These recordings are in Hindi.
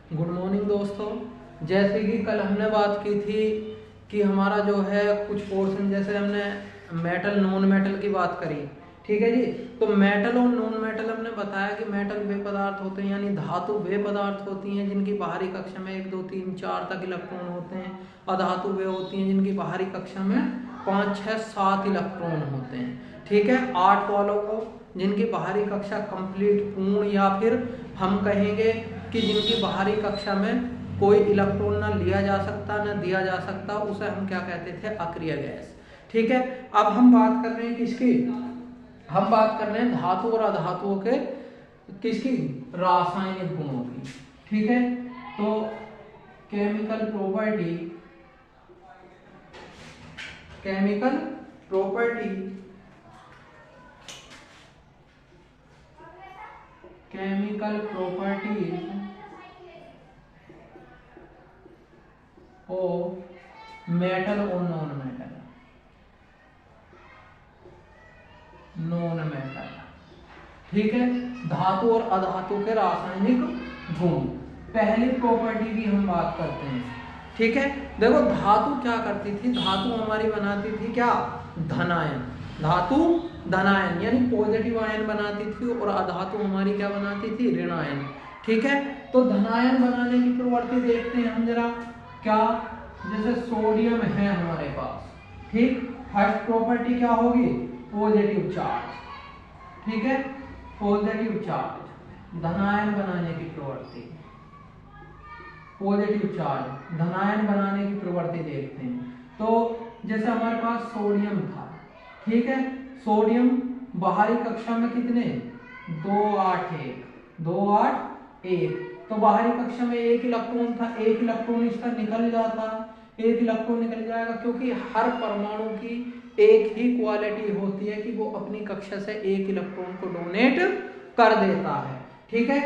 गुड मॉर्निंग दोस्तों। जैसे कि कल हमने बात की थी कि हमारा जो है कुछ पोर्शन, जैसे हमने मेटल नॉन मेटल की बात करी, ठीक है जी। तो मेटल और नॉन मेटल हमने बताया कि मेटल वे पदार्थ होते हैं, यानी धातु वे पदार्थ होती हैं जिनकी बाहरी कक्षा में 1 2 3 4 तक इलेक्ट्रॉन होते हैं। अधातु वे होती हैं जिनकी बाहरी कक्षा में 5 6 7 इलेक्ट्रॉन होते हैं, ठीक है। 8 वालों को जिनकी बाहरी कक्षा कंप्लीट पूर्ण, या फिर हम कहेंगे कि जिनकी बाहरी कक्षा में कोई इलेक्ट्रॉन ना लिया जा सकता ना दिया जा सकता, उसे हम क्या कहते थे? अक्रिय गैस, ठीक है। अब हम बात कर रहे हैं किसकी? हम बात कर रहे हैं धातु और अधातुओं के किसकी? रासायनिक गुणों की, ठीक है। तो chemical property, chemical property, chemical properties of metal और नॉन मेटल, नॉन मेटल, ठीक है। धातु और अधातु के रासायनिक गुण। पहली प्रॉपर्टी की हम बात करते हैं, ठीक है। देखो धातु क्या करती थी? धातु हमारी बनाती थी क्या? धनायन। धातु धनायन यानी पॉजिटिव आयन बनाती थी, और अधातु हमारी क्या बनाती थी? ऋणायन, ठीक है। तो धनायन बनाने की प्रवृत्ति देखते हैं हम जरा। क्या? जैसे सोडियम है हमारे पास, ठीक। फर्स्ट प्रॉपर्टी क्या होगी? पॉजिटिव चार्ज, ठीक है। पॉजिटिव चार्ज, धनायन बनाने की प्रवृत्ति, पॉजिटिव चार्ज धनायन बनाने की प्रवृत्ति देखते हैं। तो जैसे हमारे पास सोडियम था, ठीक है। सोडियम बाहरी कक्षा में कितने? 2 8 1, 2 8 1। तो बाहरी कक्षा में 1 इलेक्ट्रॉन था, 1 इलेक्ट्रॉन इसका निकल जाता, 1 इलेक्ट्रॉन निकल जाएगा, क्योंकि हर परमाणु की एक ही क्वालिटी होती है कि वो अपनी कक्षा से 1 इलेक्ट्रॉन को डोनेट कर देता है, ठीक है।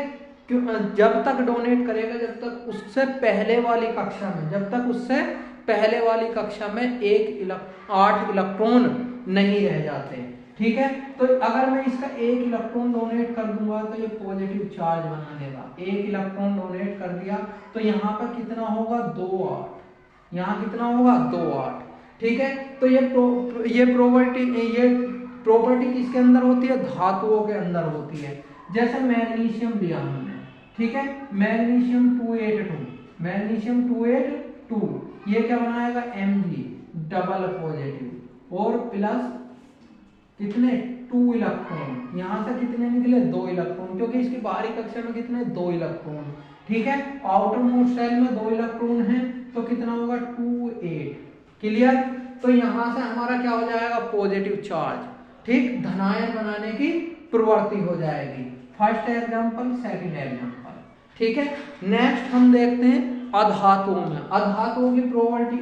जब तक डोनेट करेगा, जब तक उससे पहले वाली कक्षा में, जब तक उससे पहले वाली कक्षा में 8 इलेक्ट्रॉन नहीं रह जाते, ठीक है। तो अगर मैं इसका 1 इलेक्ट्रॉन डोनेट कर दूंगा तो ये पॉजिटिव चार्ज बना देगा। 1 इलेक्ट्रॉन डोनेट कर दिया तो यहाँ पर कितना होगा? 2 8। यहाँ कितना होगा? 2 8, ठीक है। तो ये प्रॉपर्टी किसके अंदर होती है? धातुओं के अंदर होती है। जैसे मैग्नीशियम लिया हमने, ठीक है। मैग्नीशियम 282, मैग्नीशियम 282, ये क्या बनाएगा? Mg, डबल पॉजिटिव और प्लस कितने? 2 इलेक्ट्रॉन। यहां से कितने निकले? 2 इलेक्ट्रॉन, क्योंकि इसकी बाहरी कक्षा में कितने? 2 इलेक्ट्रॉन, ठीक है। आउटर मोस्ट शेल में 2 इलेक्ट्रॉन है, तो कितना होगा? 2 8, क्लियर। तो यहां से हमारा क्या हो जाएगा? पॉजिटिव चार्ज, ठीक, धनायन बनाने की प्रवृत्ति हो जाएगी। फर्स्ट एग्जांपल, सेकंड एग्जांपल, ठीक है। नेक्स्ट हम देखते हैं अधातुओं में। अधातुओं की प्रॉपर्टी,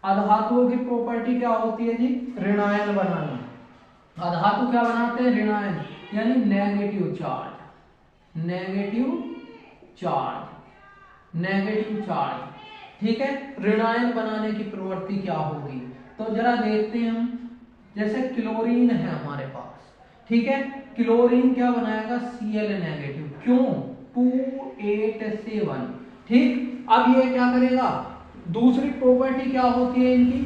अधातुओं की प्रॉपर्टी क्या होती है जी? ऋणायन बनाना। अधातु क्या बनाते हैं? ऋणायन, यानी negative charge, negative charge, negative charge, ठीक है। ऋणायन बनाने की प्रवृत्ति क्या होगी? तो जरा देखते हैं हम। जैसे क्लोरीन है हमारे पास, ठीक है। क्लोरीन क्या बनाएगा? Cl नेगेटिव, क्यों? 287, ठीक। अब ये क्या करेगा? दूसरी प्रॉपर्टी क्या होती है इनकी,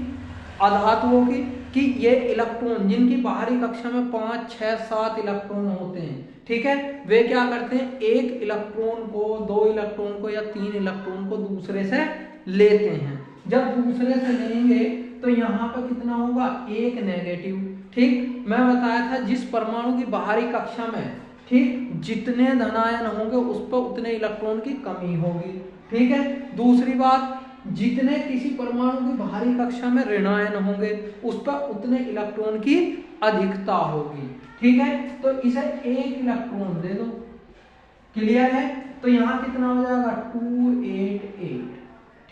अधातुओं की, कि ये इलेक्ट्रॉन जिनकी बाहरी कक्षा में 5 6 7 इलेक्ट्रॉन होते हैं, ठीक है, वे क्या करते हैं? 1 इलेक्ट्रॉन को, 2 इलेक्ट्रॉन को या 3 इलेक्ट्रॉन को दूसरे से लेते हैं। जब दूसरे से लेंगे तो यहाँ पर कितना होगा? 1 नेगेटिव, ठीक। मैं बताया था जिस परमाणु की बाहरी कक्षा में, ठीक, जितने धनायन होंगे उस पर उतने इलेक्ट्रॉन की कमी होगी, ठीक है। दूसरी बात, जितने किसी परमाणु की बाहरी कक्षा में ऋणायन होंगे उस पर उतने इलेक्ट्रॉन की अधिकता होगी, ठीक है। तो इसे 1 इलेक्ट्रॉन दे दो, क्लियर है। तो यहाँ कितना हो जाएगा? 288,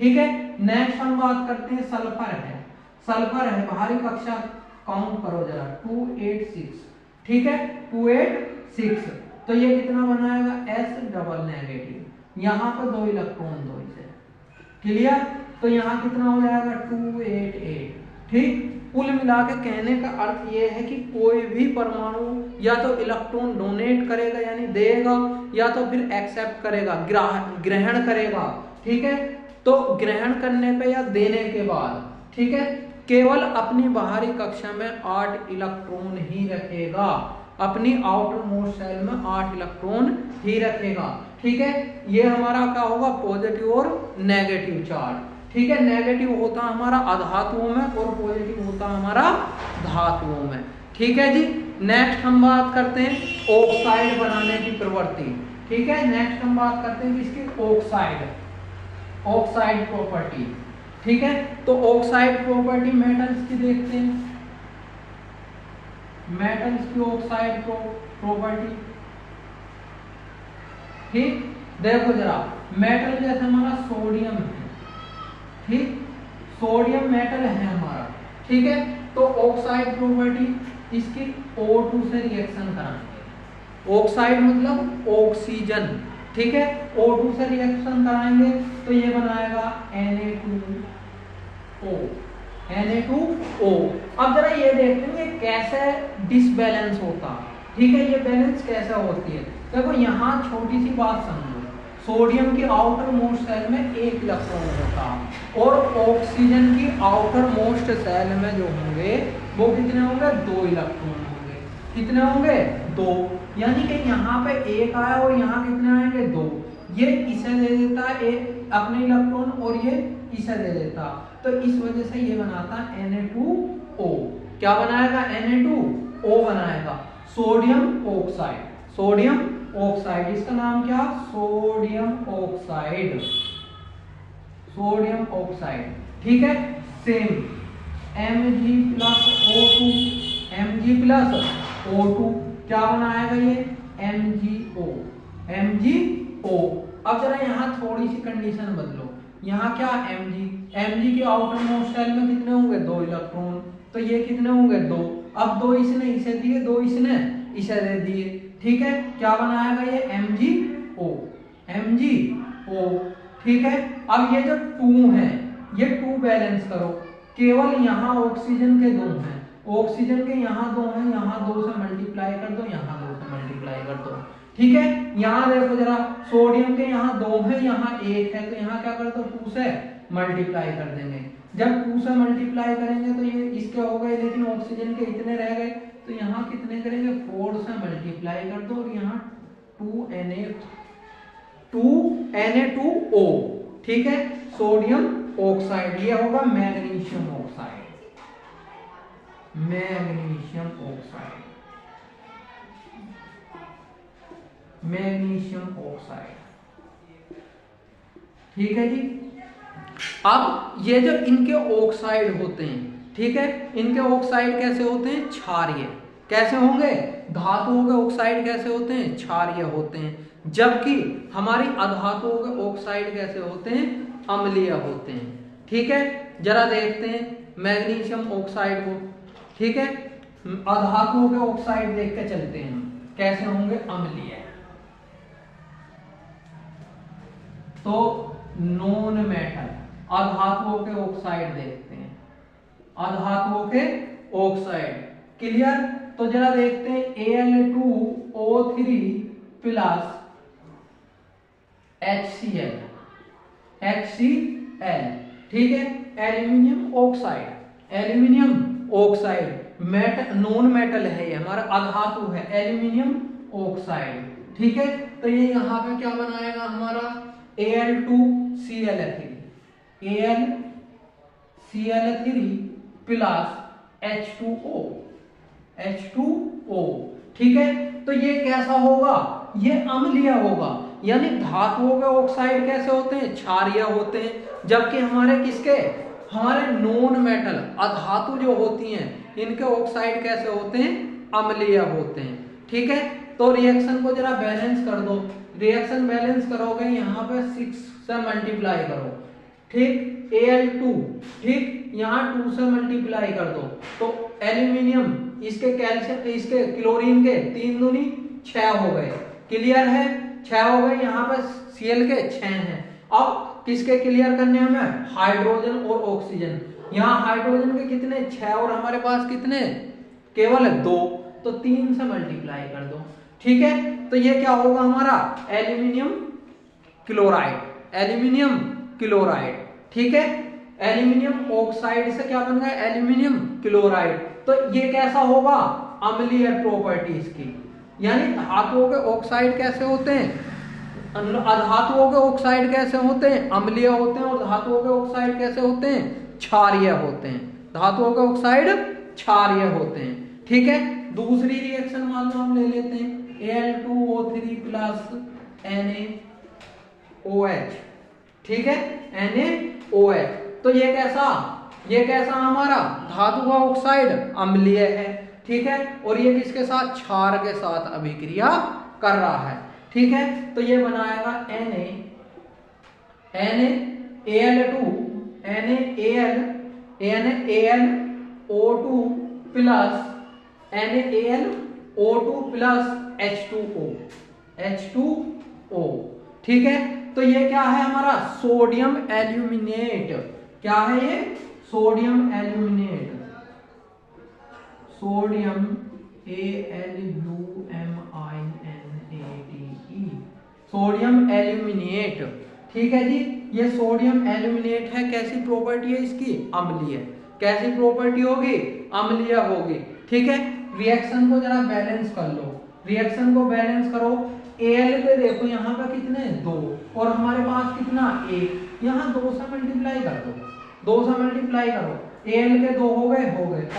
ठीक है। नेक्स्ट हम बात करते हैं सल्फर है। सल्फर है, बाहरी कक्षा काउंट करो जरा, 286, ठीक है, 286। तो ये कितना बनाएगा? S डबल नेगेटिव, यहाँ पर 2 इलेक्ट्रॉन दो इसे, क्लियर। तो यहाँ कितना हो जाएगा? 288, ठीक। कुल मिला के कहने का अर्थ ये है कि कोई भी परमाणु या तो इलेक्ट्रॉन डोनेट करेगा यानी देगा, या तो फिर एक्सेप्ट करेगा, ग्रहण करेगा। ठीक है, तो ग्रहण करने पे या देने के बाद, ठीक है, केवल अपनी बाहरी कक्षा में 8 इलेक्ट्रॉन ही रखेगा, अपनी आउटर मोस्ट शेल में 8 इलेक्ट्रॉन ही रखेगा। ठीक है, ये हमारा क्या होगा, पॉजिटिव और नेगेटिव चार्ज। ठीक है, नेगेटिव होता है हमारा अधातुओं में और पॉजिटिव होता है हमारा धातुओं में। ठीक है जी, नेक्स्ट हम बात करते हैं ऑक्साइड बनाने की प्रवृत्ति। ठीक है, नेक्स्ट हम बात करते हैं इसकी ऑक्साइड प्रॉपर्टी। ठीक है, तो ऑक्साइड प्रॉपर्टी मेटल्स की देखते हैं, मेटल्स की ऑक्साइड प्रॉपर्टी। ठीक, देखो जरा, मेटल जैसे हमारा सोडियम है, ठीक, सोडियम मेटल है हमारा। ठीक है, तो ऑक्साइड प्रॉपर्टी इसकी O2 से रिएक्शन कराएंगे। ऑक्साइड मतलब ऑक्सीजन। ठीक है, O2 से रिएक्शन कराएंगे तो ये बनाएगा Na2O। अब जरा ये देखते हैं कैसे डिसबैलेंस होता है। ठीक है, ये बैलेंस कैसे होती है, देखो यहाँ छोटी सी बात समझो, सोडियम की आउटर मोस्ट सेल में 1 इलेक्ट्रॉन होता है और ऑक्सीजन की आउटर मोस्ट सेल में जो होंगे वो कितने होंगे, 2 इलेक्ट्रॉन होंगे। कितने होंगे, 2, यानी कि यहाँ पे 1 आया और यहाँ कितने आएंगे, 2। ये इसे दे देता है अपने इलेक्ट्रॉन और ये इसे दे देता, तो इस वजह से ये बनाता Na2O। क्या बनाएगा, Na2O बनाएगा, सोडियम ऑक्साइड। सोडियम ऑक्साइड, इसका नाम क्या, सोडियम ऑक्साइड, सोडियम ऑक्साइड। ठीक है, सेम Mg+O2, Mg+O2 क्या बनाएगा ये, MgO। अब जरा यहाँ थोड़ी सी कंडीशन बदलो, यहाँ क्या Mg की आउटर मोस्ट शेल में कितने होंगे, 2 इलेक्ट्रॉन, तो ये कितने होंगे, 2। अब 2 इसने इसे दिए, 2 इसने इसे दे दिए। ठीक है, क्या बनाएगा ये, MgO। ठीक है, अब ये जो 2 है, ये 2 बैलेंस करो, केवल यहाँ ऑक्सीजन के 2 हैं, ऑक्सीजन के यहाँ 2 हैं, यहाँ 2 से मल्टीप्लाई कर दो, यहाँ 2 से मल्टीप्लाई कर दो। ठीक है, यहाँ देखो जरा, सोडियम के यहाँ 2 है, यहाँ 1 है, तो यहाँ क्या कर दो, 2 से मल्टीप्लाई कर देंगे। जब 2 से मल्टीप्लाई करेंगे तो ये इसके हो गए, लेकिन ऑक्सीजन के इतने रह गए, तो यहाँ कितने करेंगे, 4 से मल्टीप्लाई कर दो और यहाँ 2Na2O। ठीक है, सोडियम ऑक्साइड, ये होगा magnesium oxide, magnesium oxide, magnesium oxide. ठीक है जी, अब ये जो इनके ऑक्साइड होते हैं, ठीक है, इनके ऑक्साइड कैसे होते हैं, क्षारीय। कैसे होंगे, धातुओं के ऑक्साइड कैसे होते हैं, क्षारीय होते हैं, जबकि हमारी अधातुओं के ऑक्साइड कैसे होते हैं, अम्लीय होते हैं। ठीक है, जरा देखते हैं मैग्नीशियम ऑक्साइड को। ठीक है, अधातुओं के ऑक्साइड देख के चलते हैं कैसे होंगे, अम्लीय। तो नॉन मेटल अधातुओं के ऑक्साइड देखते हैं, अधातुओं के ऑक्साइड, क्लियर। तो जरा देखते हैं Al2O3 प्लस HCl। ठीक है, aluminium oxide, aluminium oxide non metal है, ये हमारा अधातु है, एल्यूमिनियम ऑक्साइड। ठीक है, तो ये यहाँ पे क्या बनाएगा हमारा, Al2Cl3, Al3 प्लस H2O। ठीक है, तो ये कैसा होगा, ये अम्लीय होगा, यानी धातुओं के ऑक्साइड कैसे होते हैं, क्षारीय होते हैं, जबकि हमारे किसके, हमारे नॉन मेटल अधातु जो होती हैं, इनके ऑक्साइड कैसे होते हैं, अम्लीय होते हैं। ठीक है, तो रिएक्शन को जरा बैलेंस कर दो, रिएक्शन बैलेंस करोगे, यहाँ पे 6 से मल्टीप्लाई करो, ठीक, Al2, ठीक, यहाँ 2 से मल्टीप्लाई कर दो, तो एल्यूमिनियम, इसके कैल्शियम, इसके क्लोरीन के 3 दूनी 6 हो गए, क्लियर है, 6 हो गए, यहाँ पे Cl के 6 हैं। अब किसके क्लियर करने हमें, हाइड्रोजन और ऑक्सीजन। यहाँ हाइड्रोजन के कितने 6 और हमारे पास कितने केवल 2, तो 3 से मल्टीप्लाई कर दो। ठीक है, तो ये क्या होगा हमारा एल्यूमिनियम क्लोराइड, एल्यूमिनियम क्लोराइड। ठीक है, एल्यूमिनियम ऑक्साइड से क्या बन गया एल्यूमिनियम क्लोराइड। तो ये कैसा होगा अम्लीय प्रॉपर्टीज की, यानी धातुओं के ऑक्साइड कैसे होते हैं, अधातुओं के ऑक्साइड कैसे होते हैं अम्लीय होते हैं, और धातुओं के ऑक्साइड कैसे होते हैं क्षारीय होते हैं, धातुओं के ऑक्साइड क्षारीय होते हैं। ठीक है, दूसरी रिएक्शन मान लो हम ले लेते हैं Al2O3 प्लस NaOH। ठीक है, NaOH, तो ये कैसा हमारा धातु का ऑक्साइड अम्लीय है। ठीक है, और ये किसके साथ क्षार के साथ अभिक्रिया कर रहा है। ठीक है, तो ये बनाएगा NaAlO2 plus NaAlO2 plus H2O। ठीक है, तो ये क्या है हमारा सोडियम एल्यूमिनेट। क्या है ये sodium aluminate, sodium AlUMINATE, sodium aluminate. ठीक है जी, ये सोडियम एल्यूमिनेट है, कैसी प्रॉपर्टी है इसकी अम्लीय। कैसी प्रॉपर्टी होगी अम्लीय होगी। ठीक है, रिएक्शन को जरा बैलेंस कर लो, रिएक्शन को बैलेंस करो। Al पे देखो यहाँ पे कितने 2 और हमारे पास कितना 1, यहाँ 2 से मल्टीप्लाई कर दो, 2 से मल्टीप्लाई करो। Al के 2 हो गए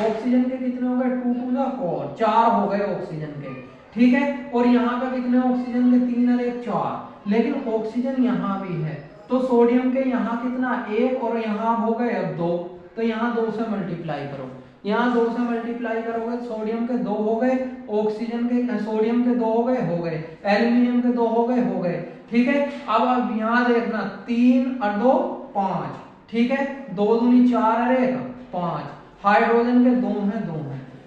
ऑक्सीजन के कितने हो गए 2 2 4, 4 हो गए ऑक्सीजन के। ठीक है, और यहाँ पे कितने ऑक्सीजन के 3 और 1 4, लेकिन ऑक्सीजन यहाँ भी है, तो सोडियम के यहाँ कितना 1 और यहाँ हो गए अब 2, तो यहाँ 2 से मल्टीप्लाई करो, यहाँ 2 से मल्टीप्लाई करोगे सोडियम के 2 हो गए, ऑक्सीजन के सोडियम के 2 हो गए, एल्यूमिनियम के 2 हो गए। ठीक है, अब यहाँ देखना 3 और 2 5। ठीक है, 2 दूनी 4 और 1 5, हाइड्रोजन के 2 हैं,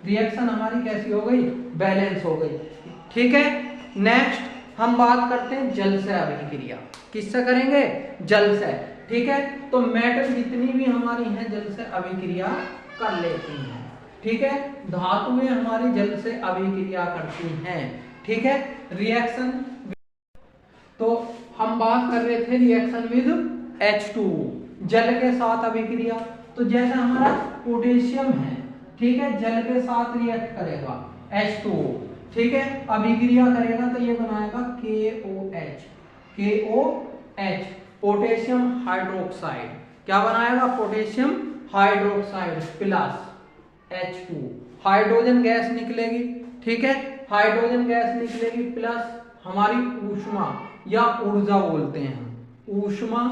रिएक्शन हमारी कैसी हो गई बैलेंस हो गई। ठीक है, नेक्स्ट हम बात करते हैं जल से अभिक्रिया। किससे करेंगे जल से। ठीक है, तो मेटल जितनी भी हमारी हैं जल से अभिक्रिया कर लेती हैं। ठीक है, धातुएं हमारी जल से अभिक्रिया करती हैं। ठीक है, रिएक्शन, तो हम बात कर रहे थे रिएक्शन विद H2O, जल के साथ अभिक्रिया। तो जैसे हमारा पोटेशियम है, ठीक है, जल के साथ रिएक्ट करेगा H2O। ठीक है, अभिक्रिया करेगा तो ये बनाएगा KOH, पोटेशियम हाइड्रोक्साइड। क्या बनाएगा potassium hydroxide plus H2, hydrogen gas निकलेगी। ठीक है, हाइड्रोजन गैस निकलेगी प्लस हमारी ऊष्मा या ऊर्जा बोलते हैं हम, ऊष्मा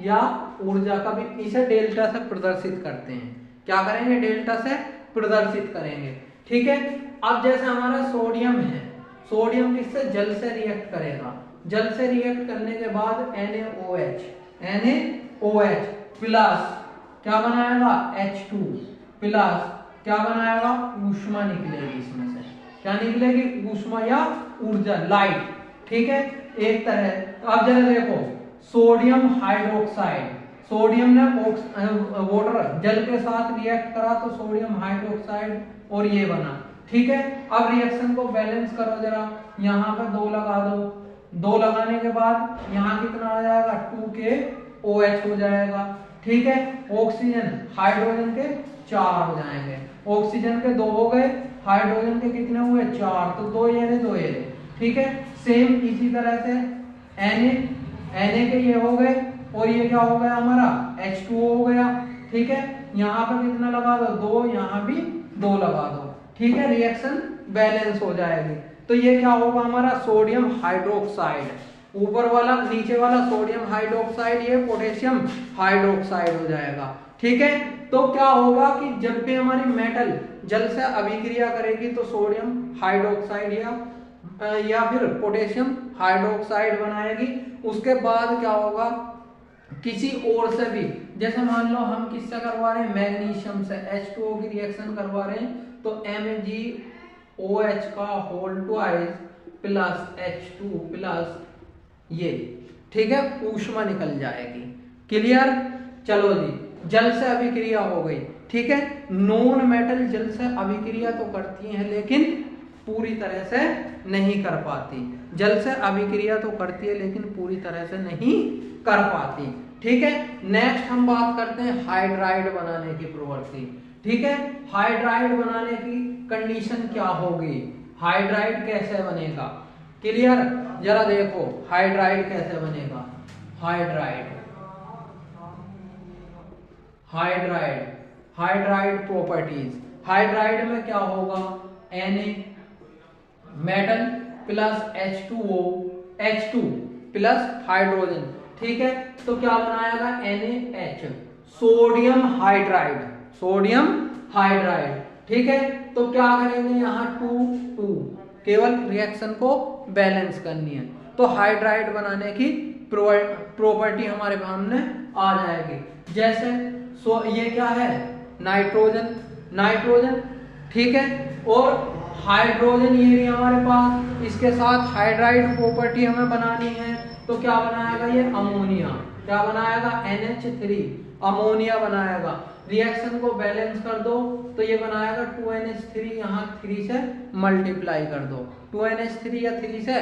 या ऊर्जा का भी इसे डेल्टा से प्रदर्शित करते हैं। क्या करेंगे डेल्टा से प्रदर्शित करेंगे। ठीक है, अब जैसे हमारा सोडियम है, सोडियम किससे जल से रिएक्ट करेगा, जल से रिएक्ट करने के बाद NaOH प्लस क्या बनाएगा H2 प्लस क्या बनाएगा ऊष्मा निकलेगी, इसमें से क्या निकलेगी ऊष्मा या ऊर्जा लाइट। ठीक है, एक तरह। अब जरा देखो सोडियम हाइड्रोक्साइड, सोडियम ने वाटर जल के साथ रिएक्ट करा तो सोडियम हाइड्रोक्साइड और ये बना। ठीक है, अब रिएक्शन को बैलेंस करो जरा, यहाँ पे 2 लगा दो, 2 लगाने के बाद यहाँ कितना आ जाएगा 2KOH हो जाएगा। ठीक है, ऑक्सीजन हाइड्रोजन के 4 हो जाएंगे, ऑक्सीजन के 2 हो गए, हाइड्रोजन के कितने हुए 4, तो 2 ये रहे 2 ये रहे। ठीक है, सेम इसी तरह से Na के ये हो गए और ये क्या हो गया हमारा H2O हो गया। ठीक है, यहाँ पर कितना लगा दो 2, यहाँ भी 2 लगा दो। ठीक है, रिएक्शन बैलेंस हो जाएगी। तो ये क्या होगा हमारा सोडियम हाइड्रोक्साइड, ऊपर वाला नीचे वाला सोडियम हाइड्रोक्साइड, ये पोटेशियम हाइड्रोक्साइड हो जाएगा। ठीक है, तो क्या होगा कि जब भी हमारी मेटल जल से अभिक्रिया करेगी तो सोडियम हाइड्रोक्साइड या फिर पोटेशियम हाइड्रोक्साइड बनाएगी। उसके बाद क्या होगा किसी और से भी, जैसे मान लो हम किससे करवा रहे हैं मैग्नीशियम से H2O की रिएक्शन करवा रहे हैं तो MgOH का whole twice plus H2 plus ये, ठीक है, ऊष्मा निकल जाएगी। क्लियर। चलो जी, जल से अभिक्रिया हो गई, ठीक है। नॉन मेटल जल से अभिक्रिया तो करती हैं लेकिन पूरी तरह से नहीं कर पाती। जल से अभिक्रिया तो करती है लेकिन पूरी तरह से नहीं कर पाती, ठीक है। नेक्स्ट हम बात करते हैं हाइड्राइड बनाने की प्रवृत्ति, ठीक है। हाइड्राइड बनाने की कंडीशन क्या होगी, हाइड्राइड कैसे बनेगा, क्लियर। जरा देखो हाइड्राइड कैसे बनेगा। Hydride hydride hydride properties, hydride में क्या होगा, Na metal plus H2O, H2 plus hydrogen, ठीक है। तो क्या बनाएगा NaH, sodium hydride, sodium hydride, ठीक है। तो क्या करेंगे यहाँ 2 केवल रिएक्शन को बैलेंस करनी है, तो हाइड्राइड बनाने की प्रॉपर्टी हमारे सामने आ जाएगी। जैसे ये क्या है, नाइट्रोजन, नाइट्रोजन, ठीक है। और हाइड्रोजन ये भी हमारे पास, इसके साथ हाइड्राइड प्रॉपर्टी हमें बनानी है, तो क्या बनाएगा ये अमोनिया, क्या बनाएगा NH3, अमोनिया बनाएगा। रिएक्शन को बैलेंस कर दो तो ये बनाएगा 2NH3, यहाँ 3 से मल्टीप्लाई कर दो, 2NH3 या 3 से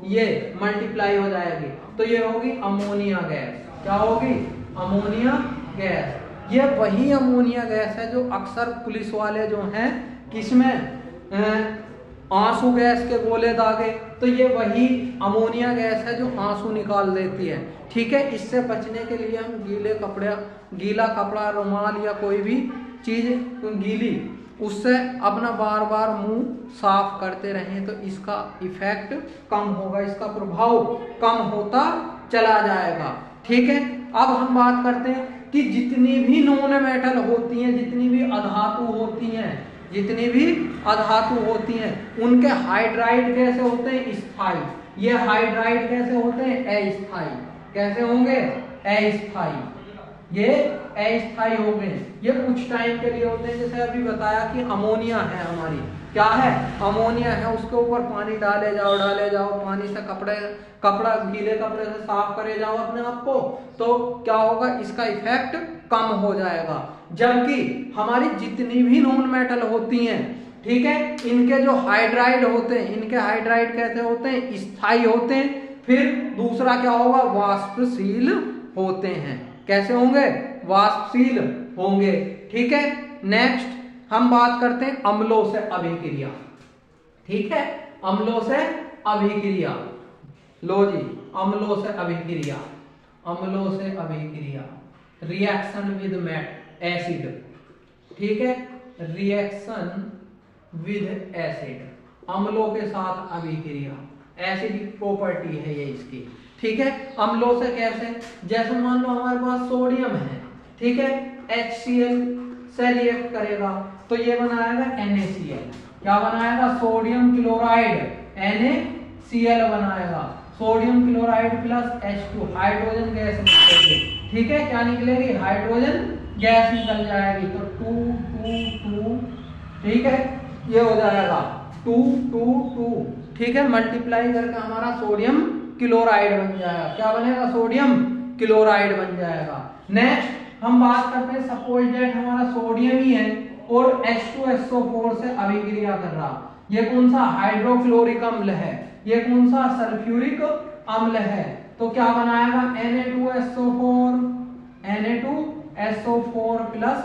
ये मल्टीप्लाई हो जाएगी, तो ये होगी अमोनिया गैस, क्या होगी अमोनिया गैस। ये वही अमोनिया गैस है जो अक्सर पुलिस वाले जो हैं किसमें आंसू गैस के गोले दागे, तो ये वही अमोनिया गैस है जो आंसू निकाल देती है, ठीक है। इससे बचने के लिए हम गीला कपड़ा, रुमाल या कोई भी चीज गीली, उससे अपना बार बार मुंह साफ करते रहें तो इसका इफेक्ट कम होगा, इसका प्रभाव कम होता चला जाएगा, ठीक है। अब हम बात करते हैं कि जितनी भी नॉन मेटल होती हैं, जितनी भी अधातु होती हैं, जितनी भी अधातु होती हैं, उनके हाइड्राइड कैसे होते हैं, स्थायी। ये हाइड्राइड कैसे होते हैं, अस्थायी। कैसे होंगे, अस्थायी, ये अस्थायी हो गए, ये कुछ टाइम के लिए होते हैं। जैसे अभी बताया कि अमोनिया है हमारी, क्या है अमोनिया है, उसके ऊपर पानी डाले जाओ, पानी से कपड़ा गीले कपड़े से साफ करे जाओ अपने आप को, तो क्या होगा, इसका इफेक्ट कम हो जाएगा। जबकि हमारी जितनी भी नॉन मेटल होती हैं, ठीक है, इनके जो हाइड्राइड होते हैं, इनके हाइड्राइड कैसे होते हैं, स्थायी होते हैं। फिर दूसरा क्या होगा, वाष्पशील होते हैं। कैसे होंगे, वाष्पशील होंगे, ठीक है। नेक्स्ट हम बात करते हैं अम्लों से अभिक्रिया, ठीक है, अम्लों से अभिक्रिया। लो जी, अम्लों से अभिक्रिया, अम्लों से अभिक्रिया, रिएक्शन विद एसिड, ठीक है, रिएक्शन विद एसिड, अम्लों के साथ अभिक्रिया, एसिडिक प्रॉपर्टी है ये इसकी, ठीक है। अम्लों से कैसे, जैसे मान लो हमारे पास सोडियम है, ठीक है, HCl से रिएक्ट करेगा तो ये बनाएगा NaCl, क्या बनाएगा, सोडियम क्लोराइड, NaCl बनाएगा, sodium chloride plus H2, hydrogen gas निकलेगी, ठीक है, क्या निकलेगी, हाइड्रोजन गैस निकल जाएगी, तो 2 2 2, ठीक है, ये हो जाएगा 2 2 2, ठीक है। मल्टीप्लाई करके हमारा सोडियम क्लोराइड बन जाएगा, क्या बनेगा, सोडियम क्लोराइड बन जाएगा। नेक्स्ट हम बात करते हैं, सपोज दैट हमारा सोडियम ही है और H2SO4 से अभिक्रिया कर रहा, ये कौन सा हाइड्रोक्लोरिक अम्ल है, ये कौन सा सल्फ्यूरिक अम्ल है, तो क्या बनाएगा, Na2SO4, Na2SO4 प्लस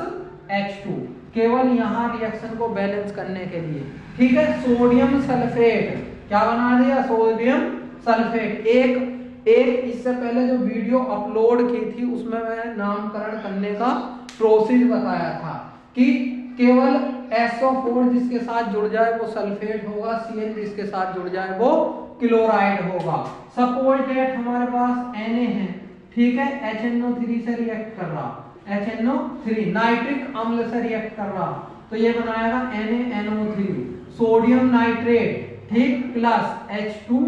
H2, केवल यहाँ रिएक्शन को बैलेंस करने के लिए, ठीक है। सोडियम सल्फेट, क्या बना दिया, सोडियम सल्फेट। एक इससे पहले जो वीडियो अपलोड की थी उसमें मैं नामकरण करने का प्रोसेस बताया था कि केवल SO4 जिसके साथ जुड़ जाए वो सल्फेट होगा, Cl जिसके साथ जुड़ जाए वो क्लोराइड होगा। सपोज दैट हमारे पास Na है, ठीक है, HNO3 से रिएक्ट कर रहा, HNO3 नाइट्रिक अम्ल से रिएक्ट कर रहा, तो ये बनाएगा NaNO3, सोडियम नाइट्रेट, ठीक, प्लस H2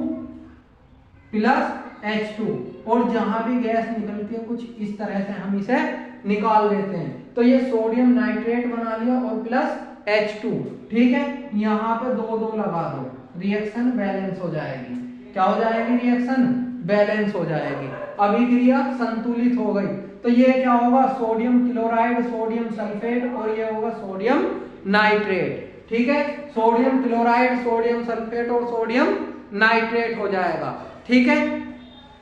प्लस H2, और जहां भी गैस निकलती है कुछ इस तरह से हम इसे निकाल लेते हैं, तो ये सोडियम नाइट्रेट बना लिया और प्लस H2, ठीक है। यहाँ पे 2 2 लगा दो, रिएक्शन बैलेंस हो जाएगी, क्या हो जाएगी, रिएक्शन बैलेंस हो जाएगी, अभिक्रिया संतुलित हो गई। तो ये क्या होगा, सोडियम क्लोराइड, सोडियम सल्फेट, और ये होगा सोडियम नाइट्रेट। ठीक है, सोडियम क्लोराइड, सोडियम सल्फेट और सोडियम नाइट्रेट हो जाएगा। ठीक है,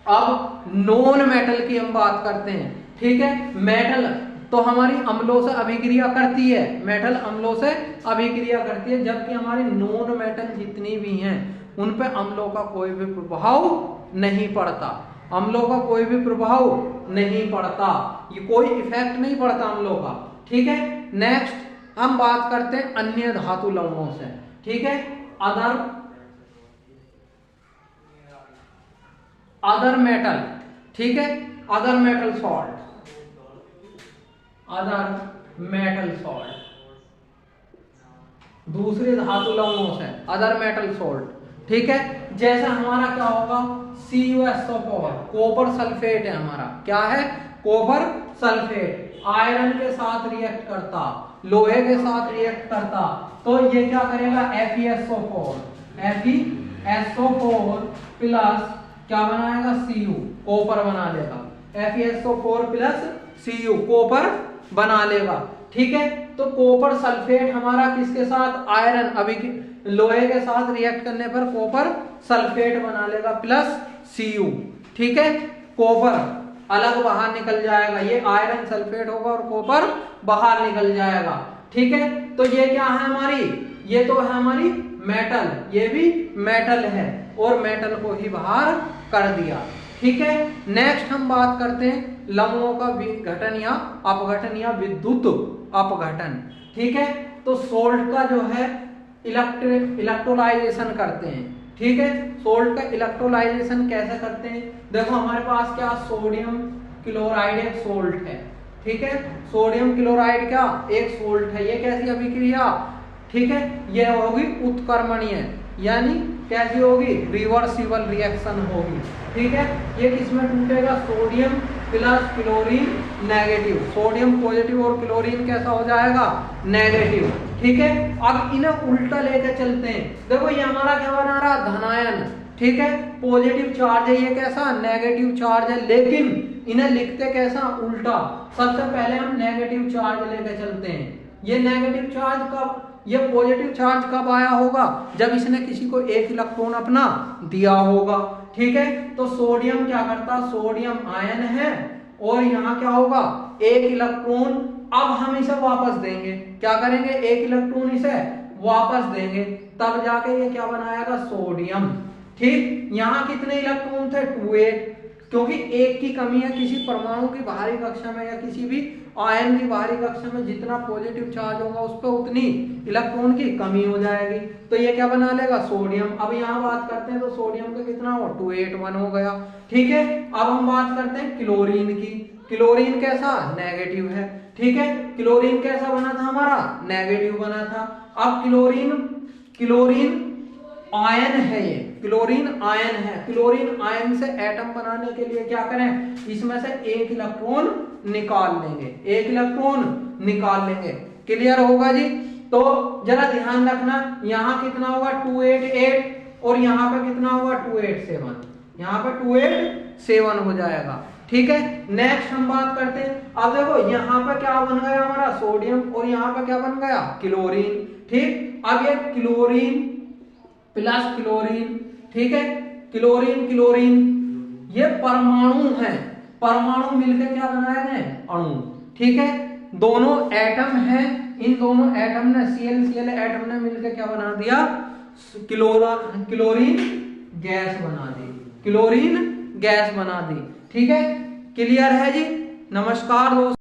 अब नॉन मेटल की हम बात करते हैं। ठीक है, मेटल तो हमारी अम्लों से अभिक्रिया करती है, मेटल अम्लों से अभिक्रिया करती है, जबकि हमारी नॉन मेटल जितनी भी हैं उन पे अम्लों का कोई भी प्रभाव नहीं पड़ता, अम्लों का कोई भी प्रभाव नहीं पड़ता, ये कोई इफेक्ट नहीं पड़ता अम्लों का। ठीक है, नेक्स्ट हम बात करते हैं अन्य धातु लवणों से। ठीक है, अदर मेटल। ठीक है, other metal salt, other metal salt, दूसरे धातु लवणों से अदर मेटल सॉल्ट। ठीक है, जैसे हमारा क्या होगा, CuSO4, कॉपर सल्फेट है हमारा, क्या है, कॉपर सल्फेट, आयरन के साथ रिएक्ट करता, लोहे के साथ रिएक्ट करता, तो ये क्या करेगा, FeSO4, FeSO4 प्लस क्या बनाएगा, Cu, कॉपर बना लेगा, FeSO4 प्लस Cu, कॉपर बना लेगा। ठीक है, तो कॉपर सल्फेट हमारा किसके साथ, आयरन, अभी लोहे के साथ रिएक्ट करने पर कॉपर सल्फेट बना लेगा प्लस Cu। ठीक है, कॉपर अलग बाहर निकल जाएगा, ये आयरन सल्फेट होगा और कॉपर बाहर निकल जाएगा। ठीक है, तो ये क्या है हमारी, ये तो है हमारी मेटल, ये भी मेटल है और मेटल को ही बाहर कर दिया। ठीक है, नेक्स्ट हम बात करते हैं लवणों का विघटन या अपघटन या विद्युत अपघटन। ठीक है, तो सोल्ट का जो है इलेक्ट्रोलाइजेशन करते हैं। ठीक है, सोल्ट का इलेक्ट्रोलाइजेशन कैसे करते हैं, देखो हमारे पास क्या, सोडियम क्लोराइड एक सोल्ट है। ठीक है, सोडियम क्लोराइड क्या एक सोल्ट है, ये कैसी अभिक्रिया, ठीक है, ये होगी उत्क्रमणीय, यानी कैसी होगी, रिवर्सिबल रिएक्शन होगी। ठीक है, ये किसमें टूटेगा, sodium plus chlorine negative, sodium positive और क्लोरीन कैसा हो जाएगा, नेगेटिव। ठीक है, अब इन्हें उल्टा लेके चलते हैं, देखो ये हमारा क्या बना रहा, धनायन। ठीक है, पॉजिटिव चार्ज है, ये कैसा, नेगेटिव चार्ज है, लेकिन इन्हें लिखते कैसा, उल्टा। सबसे पहले हम नेगेटिव चार्ज लेके चलते हैं, ये नेगेटिव चार्ज कब, ये पॉजिटिव चार्ज कब आया होगा, जब इसने किसी को एक इलेक्ट्रॉन अपना दिया होगा। ठीक है, तो सोडियम क्या करता, सोडियम आयन है और यहाँ क्या होगा, एक इलेक्ट्रॉन, अब हम इसे वापस देंगे, क्या करेंगे, एक इलेक्ट्रॉन इसे वापस देंगे, तब जाके ये क्या बनाएगा, सोडियम। ठीक, यहाँ कितने इलेक्ट्रॉन थे, 2, क्योंकि एक की कमी है, किसी परमाणु की बाहरी कक्षा में या किसी भी आयन की बाहरी कक्षा में जितना पॉजिटिव चार्ज होगा उस पर उतनी इलेक्ट्रॉन की कमी हो जाएगी, तो ये क्या बना लेगा, सोडियम। अब यहाँ बात करते हैं तो सोडियम का कितना हो, 281 हो गया। ठीक है, अब हम बात करते हैं क्लोरीन की, क्लोरीन कैसा, नेगेटिव है। ठीक है, क्लोरीन कैसा बना था हमारा, नेगेटिव बना था। अब क्लोरीन आयन है, ये क्लोरीन आयन है, क्लोरीन आयन से एटम बनाने के लिए क्या करें, इसमें से एक इलेक्ट्रॉन निकाल लेंगे, एक इलेक्ट्रॉन निकाल लेंगे। क्लियर होगा जी, तो जरा ध्यान रखना, यहाँ कितना होगा, 288 और यहाँ पे कितना होगा, 287, यहाँ पे 287 हो जाएगा। ठीक है, नेक्स्ट हम बात करते हैं, अब देखो यहाँ पे क्या बन गया हमारा, सोडियम, और यहाँ पे क्या बन गया, क्लोरीन। ठीक, अब ये क्लोरीन प्लस क्लोरीन, ठीक है, क्लोरीन ये परमाणु है, परमाणु मिलकर क्या बनाए हैं, अणु। ठीक है, दोनों एटम हैं, इन दोनों एटम ने Cl एटम ने मिलकर क्या बना दिया, क्लोरीन गैस बना दी, क्लोरीन गैस बना दी। ठीक है, क्लियर है जी, नमस्कार दोस्तों।